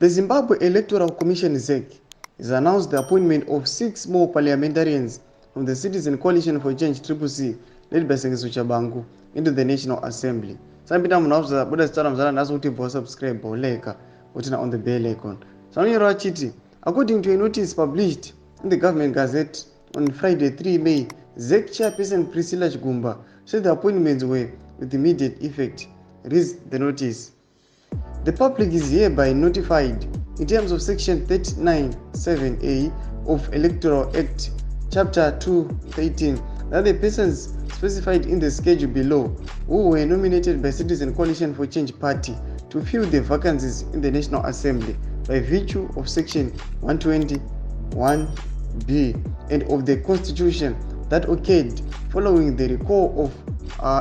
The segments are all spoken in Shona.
The Zimbabwe Electoral Commission ZEC has announced the appointment of 6 more parliamentarians from the Citizen Coalition for Change CCC led by Sengiso Tshabangu into the National Assembly. Sambita munauza buda stara mzala naso kuti bo subscribe boleka utina on the bell icon. Samiro achiti, according to a notice published in the Government Gazette on Friday 3 May, ZEC chairperson Priscilla Chigumba said the appointments were with immediate effect. Reads the notice. The public is hereby notified in terms of Section 39(7)(a) of Electoral Act, Chapter 213, that the persons specified in the schedule below, who were nominated by Citizen Coalition for Change Party to fill the vacancies in the National Assembly by virtue of Section 121(b) and of the Constitution that occurred following the recall of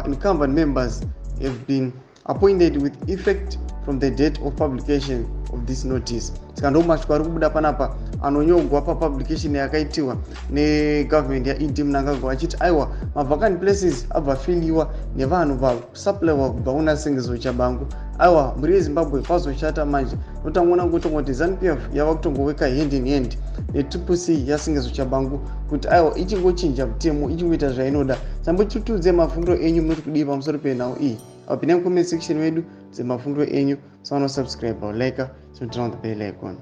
incumbent members have been appointed with effect from the date of publication of this notice. Sikandomashwa kubuda panapa anonyogwa pa publication yakaitiwa ne government ya mnangagwa achiti aiwa mavacant places abvafiliwa nevanhu vasuppliwa kubva kuna Sengiso Tshabangu. Aiwa muri yeZimbabwe pazoshata manje notangona ngotongoti ZANU-PF yava kutongoweka hand in hand neTSHABANGUCHAMISA yaSengiso Tshabangu kuti aiwa ichingochinja mutemo ichingoita zvainoda. Sambochitudze mafundo enyu muri kudii pamusoro penhau iyi. Apinda comment section wedu dzemafundo enyu, subscribe or like, so turn on the bell icon.